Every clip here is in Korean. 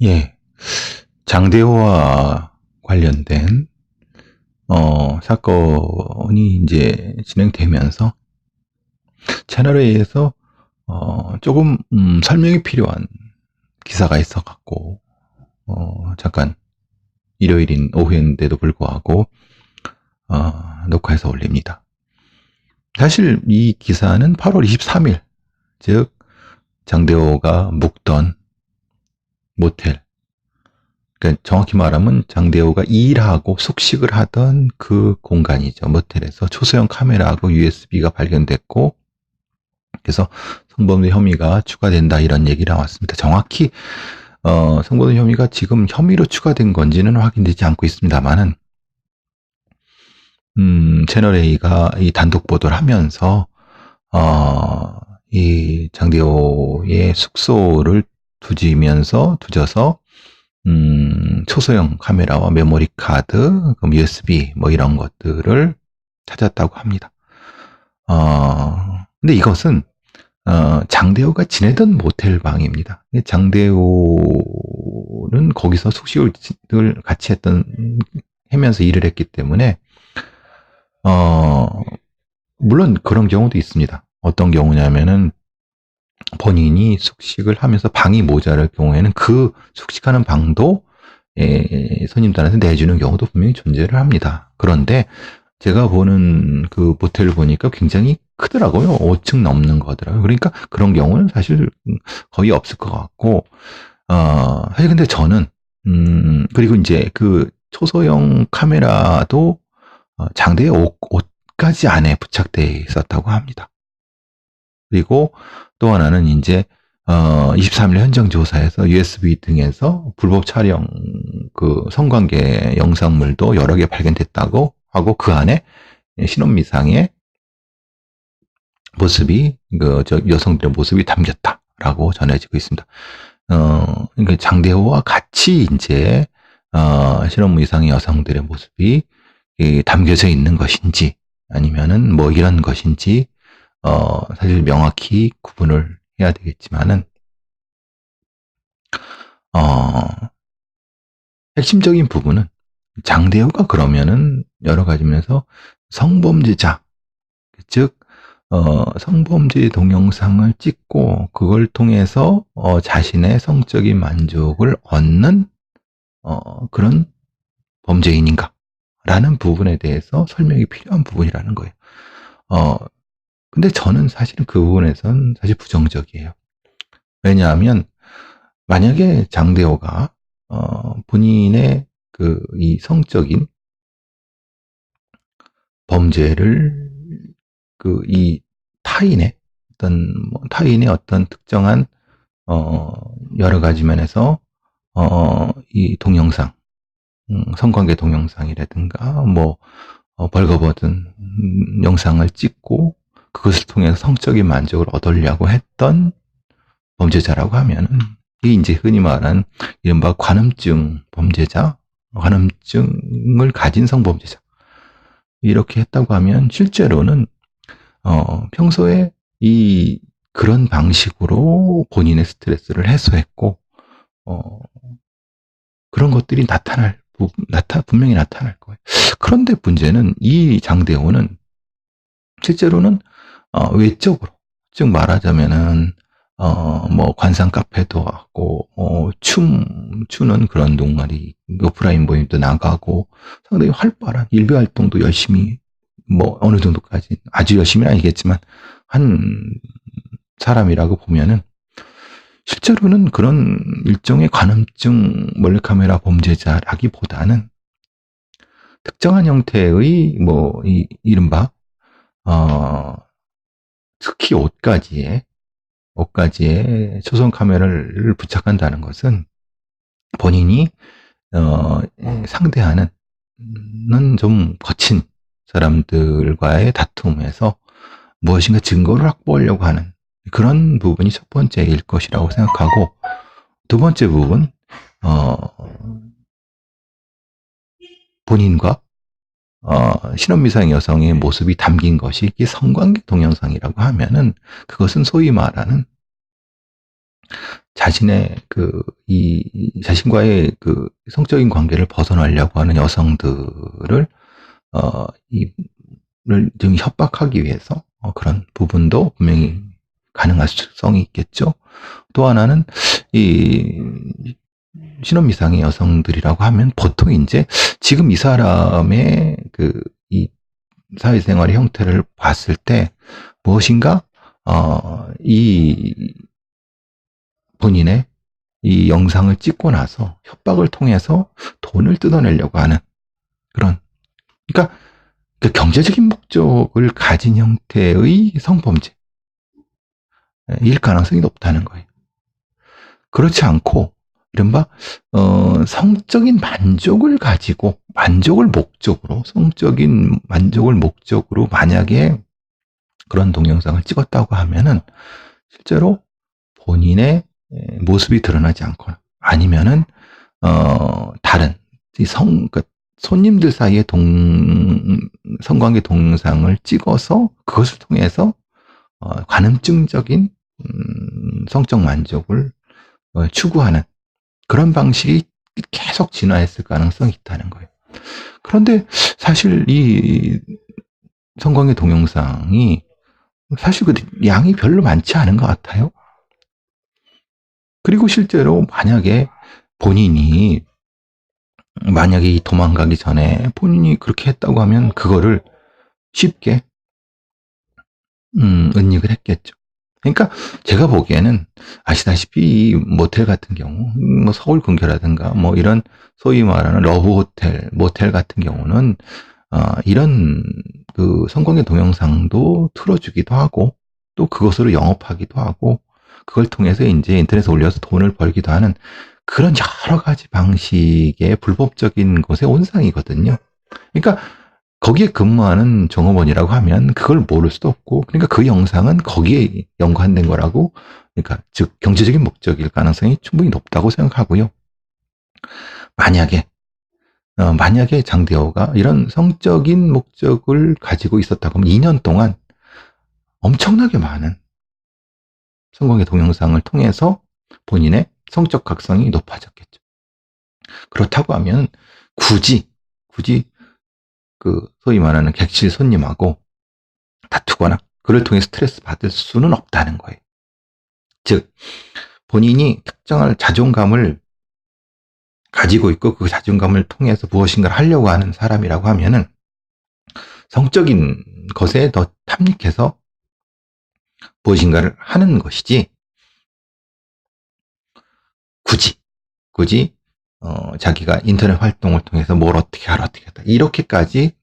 예. 장대호와 관련된 사건이 이제 진행되면서 채널A에서 조금 설명이 필요한 기사가 있어 갖고 잠깐 일요일인 오후인데도 불구하고 녹화해서 올립니다. 사실 이 기사는 8월 23일, 즉 장대호가 묵던 모텔, 그러니까 정확히 말하면 장대호가 일하고 숙식을 하던 그 공간이죠. 모텔에서 초소형 카메라하고 USB가 발견됐고, 그래서 성범죄 혐의가 추가된다, 이런 얘기 나왔습니다. 정확히 성범죄 혐의가 지금 혐의로 추가된 건지는 확인되지 않고 있습니다만은 채널A가 이 단독 보도를 하면서 이 장대호의 숙소를 두져서 초소형 카메라와 메모리 카드, 그럼 USB 뭐 이런 것들을 찾았다고 합니다. 근데 이것은 장대호가 지내던 모텔 방입니다. 장대호는 거기서 숙식을 같이 하면서 일을 했기 때문에 물론 그런 경우도 있습니다. 어떤 경우냐면은 본인이 숙식을 하면서 방이 모자랄 경우에는 그 숙식하는 방도 손님들한테 내주는 경우도 분명히 존재를 합니다. 그런데 제가 보는 그 모텔을 보니까 굉장히 크더라고요. 5층 넘는 거더라고요. 그러니까 그런 경우는 사실 거의 없을 것 같고, 사실 근데 저는, 그리고 이제 그 초소형 카메라도 장대의 옷가지 안에 부착되어 있었다고 합니다. 그리고 또 하나는 이제 23일 현장 조사에서 USB 등에서 불법 촬영 그 성관계 영상물도 여러 개 발견됐다고 하고, 그 안에 신혼미상의 모습이 여성들의 모습이 담겼다라고 전해지고 있습니다. 그러니까 장대호와 같이 이제 신혼미상의 여성들의 모습이 담겨져 있는 것인지 아니면은 뭐 이런 것인지 사실 명확히 구분을 해야 되겠지만은 핵심적인 부분은 장대호가 그러면은 여러 가지 면에서 성범죄자, 즉 성범죄 동영상을 찍고 그걸 통해서 자신의 성적인 만족을 얻는 그런 범죄인인가? 라는 부분에 대해서 설명이 필요한 부분이라는 거예요. 근데 저는 사실은 그 부분에선 사실 부정적이에요. 왜냐하면 만약에 장대호가 본인의 이 성적인 범죄를 이 타인의 어떤 특정한 여러 가지 면에서 이 동영상, 성관계 동영상이라든가 뭐 벌거벗은 영상을 찍고 그것을 통해서 성적인 만족을 얻으려고 했던 범죄자라고 하면은 이게 이제 흔히 말하는 이른바 관음증 범죄자, 관음증을 가진 성범죄자, 이렇게 했다고 하면 실제로는 평소에 그런 방식으로 본인의 스트레스를 해소했고 그런 것들이 분명히 나타날 거예요. 그런데 문제는 이 장대호는 실제로는 외적으로, 즉 말하자면은 뭐 관상 카페도 하고 추는 그런 동아리, 오프라인 모임도 나가고 상당히 활발한 일배 활동도 열심히, 뭐 어느 정도까지 아주 열심히는 아니겠지만 한 사람이라고 보면은 실제로는 그런 일종의 관음증 몰래카메라 범죄자라기보다는 특정한 형태의 이른바 특히 옷가지에 초성 카메라를 부착한다는 것은 본인이 상대하는 좀 거친 사람들과의 다툼에서 무엇인가 증거를 확보하려고 하는 그런 부분이 첫 번째일 것이라고 생각하고, 두 번째 부분, 본인과 신혼미상 여성의 모습이 담긴 것이 이게 성관계 동영상이라고 하면은 그것은 소위 말하는 자신의 자신과의 성적인 관계를 벗어나려고 하는 여성들을, 좀 협박하기 위해서, 그런 부분도 분명히 가능할 수성이 있겠죠. 또 하나는, 이, 신혼미상의 여성들이라고 하면 보통 이제 지금 이 사람의 이 사회생활의 형태를 봤을 때 무엇인가, 이 본인의 이 영상을 찍고 나서 협박을 통해서 돈을 뜯어내려고 하는 그런, 그러니까 그 경제적인 목적을 가진 형태의 성범죄일 가능성이 높다는 거예요. 그렇지 않고 이른바 성적인 만족을 가지고, 성적인 만족을 목적으로 만약에 그런 동영상을 찍었다고 하면은 실제로 본인의 모습이 드러나지 않거나, 아니면은 다른 손님들 사이의 성관계 동영상을 찍어서 그것을 통해서 관음증적인 성적 만족을 추구하는 그런 방식이 계속 진화했을 가능성이 있다는 거예요. 그런데 사실 이 성관계 동영상이 사실 양이 별로 많지 않은 것 같아요. 그리고 실제로 만약에 이 도망가기 전에 본인이 그렇게 했다고 하면 그거를 쉽게 은닉을 했겠죠. 그러니까 제가 보기에는 아시다시피 이 모텔 같은 경우, 뭐 서울 근교라든가 뭐 이런 소위 말하는 러브 호텔, 모텔 같은 경우는 이런 성관계 동영상도 틀어주기도 하고, 또 그것으로 영업하기도 하고, 그걸 통해서 이제 인터넷에 올려서 돈을 벌기도 하는 그런 여러 가지 방식의 불법적인 곳의 온상이거든요. 그러니까 거기에 근무하는 종업원이라고 하면 그걸 모를 수도 없고, 그러니까 그 영상은 거기에 연관된 거라고, 그러니까 즉 경제적인 목적일 가능성이 충분히 높다고 생각하고요. 만약에 장대호가 이런 성적인 목적을 가지고 있었다고 하면 2년 동안 엄청나게 많은 성관계 동영상을 통해서 본인의 성적 각성이 높아졌겠죠. 그렇다고 하면 굳이 소위 말하는 객실 손님하고 다투거나 그를 통해 스트레스 받을 수는 없다는 거예요. 즉 본인이 특정한 자존감을 가지고 있고 그 자존감을 통해서 무엇인가를 하려고 하는 사람이라고 하면은 성적인 것에 더 탐닉해서 무엇인가를 하는 것이지, 굳이 자기가 인터넷 활동을 통해서 뭘 어떻게 하라 이렇게까지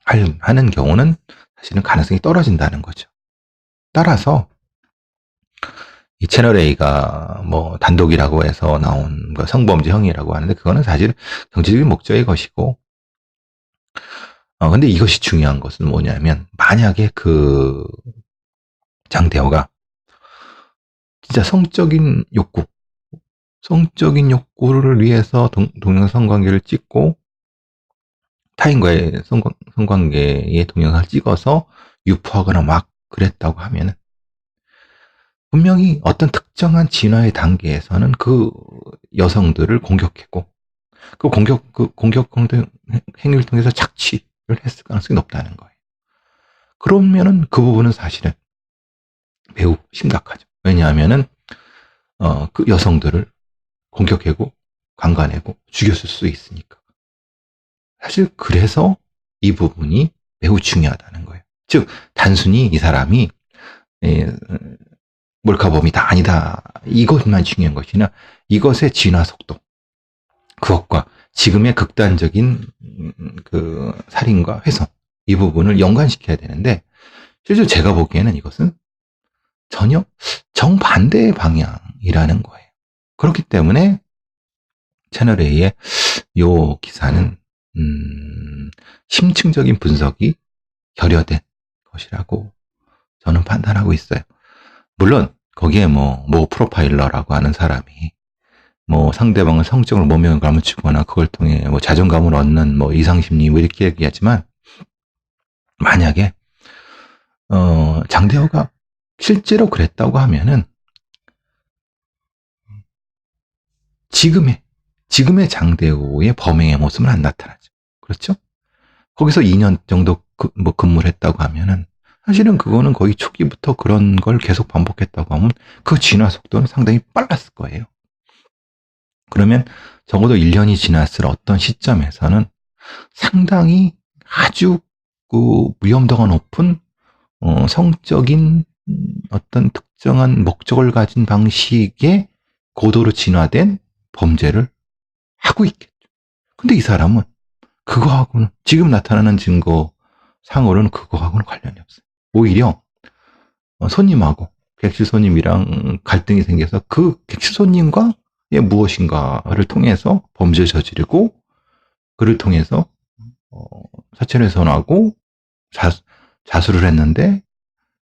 하는 경우는 사실은 가능성이 떨어진다는 거죠. 따라서 이 채널 A가 뭐 단독이라고 해서 나온 성범죄형이라고 하는데, 그거는 사실 경제적인 목적의 것이고, 근데 이것이 중요한 것은 뭐냐면, 만약에 장대호가 진짜 성적인 욕구를 위해서 동영상 관계를 찍고 타인과의 성관계의 동영상을 찍어서 유포하거나 막 그랬다고 하면은 분명히 어떤 특정한 진화의 단계에서는 그 여성들을 공격했고, 그 공격 행위를 통해서 착취를 했을 가능성이 높다는 거예요. 그러면은 그 부분은 사실은 매우 심각하죠. 왜냐하면은 그 여성들을 공격하고 강간하고 죽였을 수 있으니까. 사실 그래서 이 부분이 매우 중요하다는 거예요. 즉 단순히 이 사람이 몰카범이다 아니다 이것만 중요한 것이 아니라 이것의 진화 속도, 그것과 지금의 극단적인 살인과 훼손, 이 부분을 연관시켜야 되는데, 실제로 제가 보기에는 이것은 전혀 정반대의 방향이라는 거예요. 그렇기 때문에 채널 A의 요 기사는 심층적인 분석이 결여된 것이라고 저는 판단하고 있어요. 물론 거기에 뭐 프로파일러라고 하는 사람이 뭐 상대방을 성적으로 모명을 감추거나 그걸 통해 뭐 자존감을 얻는 뭐 이상심리 뭐 이렇게 얘기하지만, 만약에 장대호가 실제로 그랬다고 하면은 지금의 장대호의 범행의 모습은 안 나타나죠. 그렇죠? 거기서 2년 정도 근무를 했다고 하면은 사실은 그거는 거의 초기부터 그런 걸 계속 반복했다고 하면 그 진화 속도는 상당히 빨랐을 거예요. 그러면 적어도 1년이 지났을 어떤 시점에서는 상당히 아주 그 위험도가 높은 성적인 어떤 특정한 목적을 가진 방식의 고도로 진화된 범죄를 하고 있겠죠. 근데 이 사람은 그거하고는 지금 나타나는 증거 상으로는 그거하고는 관련이 없어요. 오히려 손님하고 객실 손님이랑 갈등이 생겨서 그 객실 손님과의 무엇인가를 통해서 범죄를 저지르고 그를 통해서 사체를 훼손하고 자수를 했는데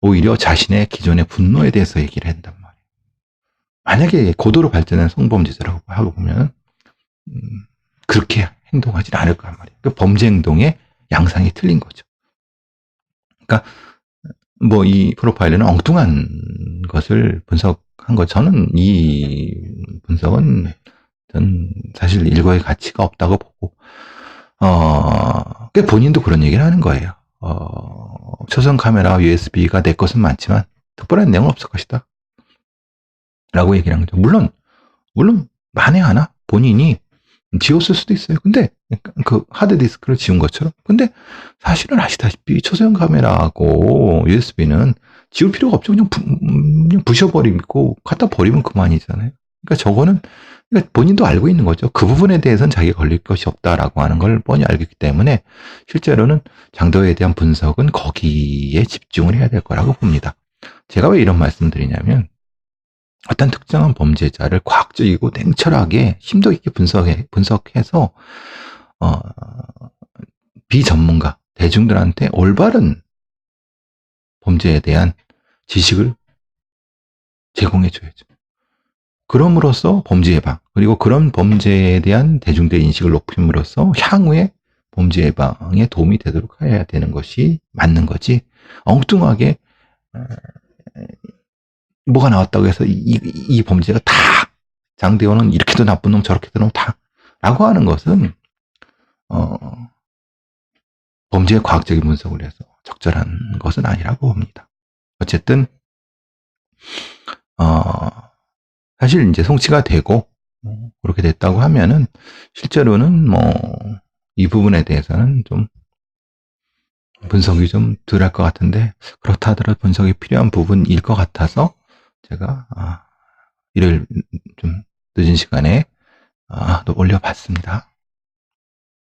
오히려 자신의 기존의 분노에 대해서 얘기를 한단 말이에요. 만약에 고도로 발전한 성범죄자라고 하고 보면 그렇게 행동하지 않을 거란 말이에요. 그 범죄 행동의 양상이 틀린 거죠. 그러니까 뭐 이 프로파일러는 엉뚱한 것을 분석한 거 저는 이 분석은 전 사실 일거의 가치가 없다고 보고 본인도 그런 얘기를 하는 거예요. 초성 카메라와 USB가 내 것은 많지만 특별한 내용은 없을 것이다. 라고 얘기를 한 거죠. 물론 만에 하나 본인이 지웠을 수도 있어요. 근데 그 하드디스크를 지운 것처럼. 근데 사실은 아시다시피 초소형 카메라하고 USB는 지울 필요가 없죠. 그냥 부셔버리고 갖다 버리면 그만이잖아요. 그러니까 저거는 그러니까 본인도 알고 있는 거죠. 그 부분에 대해서는 자기가 걸릴 것이 없다라고 하는 걸 뻔히 알기 때문에 실제로는 장도에 대한 분석은 거기에 집중을 해야 될 거라고 봅니다. 제가 왜 이런 말씀 드리냐면 어떤 특정한 범죄자를 과학적이고 냉철하게 심도 있게 분석해서 비전문가 대중들한테 올바른 범죄에 대한 지식을 제공해 줘야죠. 그럼으로써 범죄 예방 그리고 그런 범죄에 대한 대중들의 인식을 높임으로써 향후에 범죄 예방에 도움이 되도록 해야 되는 것이 맞는 거지. 엉뚱하게 뭐가 나왔다고 해서 이 범죄가 다 장대호는 이렇게도 나쁜 놈 저렇게도 놈 다 라고 하는 것은 범죄의 과학적인 분석을 해서 적절한 것은 아니라고 봅니다. 어쨌든 사실 이제 송치가 되고 그렇게 됐다고 하면은 실제로는 뭐 이 부분에 대해서는 좀 분석이 좀 덜 할 것 같은데 그렇다 하더라도 분석이 필요한 부분일 것 같아서 제가 일요일 좀 늦은 시간에 또 올려봤습니다.